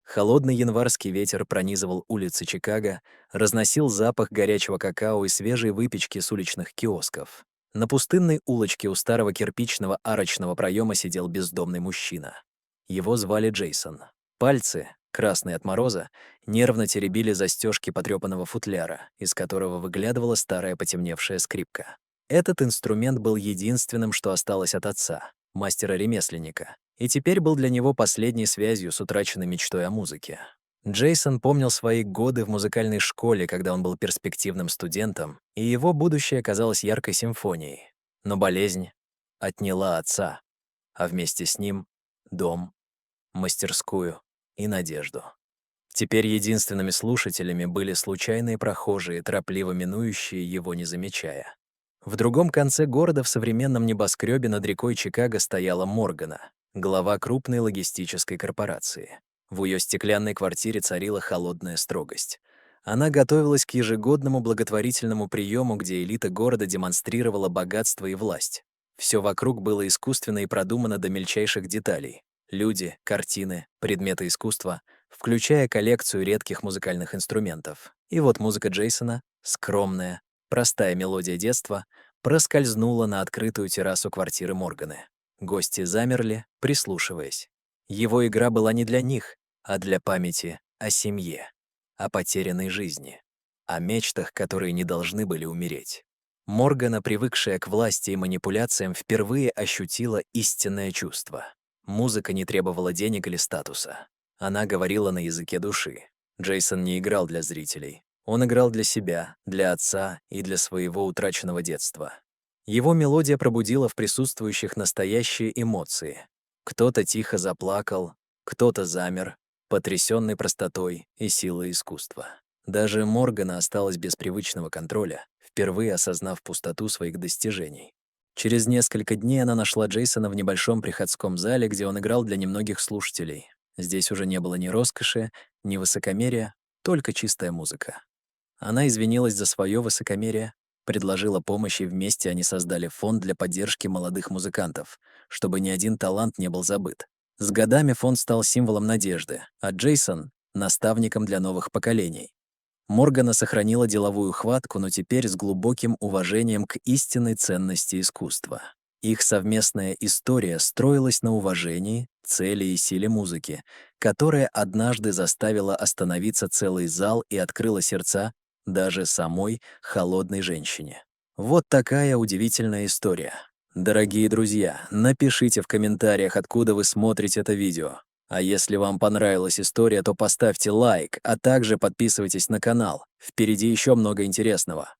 Холодный январский ветер пронизывал улицы Чикаго, разносил запах горячего какао и свежей выпечки с уличных киосков. На пустынной улочке у старого кирпичного арочного проема сидел бездомный мужчина. Его звали Джейсон. Пальцы, красные от мороза, нервно теребили застежки потрёпанного футляра, из которого выглядывала старая потемневшая скрипка. Этот инструмент был единственным, что осталось от отца, мастера-ремесленника, и теперь был для него последней связью с утраченной мечтой о музыке. Джейсон помнил свои годы в музыкальной школе, когда он был перспективным студентом, и его будущее казалось яркой симфонией. Но болезнь отняла отца, а вместе с ним — дом, мастерскую и надежду. Теперь единственными слушателями были случайные прохожие, торопливо минующие его, не замечая. В другом конце города в современном небоскребе над рекой Чикаго стояла Моргана, глава крупной логистической корпорации. В ее стеклянной квартире царила холодная строгость. Она готовилась к ежегодному благотворительному приему, где элита города демонстрировала богатство и власть. Все вокруг было искусственно и продумано до мельчайших деталей. Люди, картины, предметы искусства, включая коллекцию редких музыкальных инструментов. И вот музыка Джейсона, скромная, простая мелодия детства, проскользнула на открытую террасу квартиры Морганы. Гости замерли, прислушиваясь. Его игра была не для них, а для памяти о семье, о потерянной жизни, о мечтах, которые не должны были умереть. Моргана, привыкшая к власти и манипуляциям, впервые ощутила истинное чувство. Музыка не требовала денег или статуса. Она говорила на языке души. Джейсон не играл для зрителей. Он играл для себя, для отца и для своего утраченного детства. Его мелодия пробудила в присутствующих настоящие эмоции. Кто-то тихо заплакал, кто-то замер, потрясенный простотой и силой искусства. Даже Моргана осталась без привычного контроля, впервые осознав пустоту своих достижений. Через несколько дней она нашла Джейсона в небольшом приходском зале, где он играл для немногих слушателей. Здесь уже не было ни роскоши, ни высокомерия, только чистая музыка. Она извинилась за свое высокомерие, предложила помощь, и вместе они создали фонд для поддержки молодых музыкантов, чтобы ни один талант не был забыт. С годами фонд стал символом надежды, а Джейсон — наставником для новых поколений. Моргана сохранила деловую хватку, но теперь с глубоким уважением к истинной ценности искусства. Их совместная история строилась на уважении, цели и силе музыки, которая однажды заставила остановиться целый зал и открыла сердца даже самой холодной женщине. Вот такая удивительная история. Дорогие друзья, напишите в комментариях, откуда вы смотрите это видео. А если вам понравилась история, то поставьте лайк, а также подписывайтесь на канал. Впереди еще много интересного.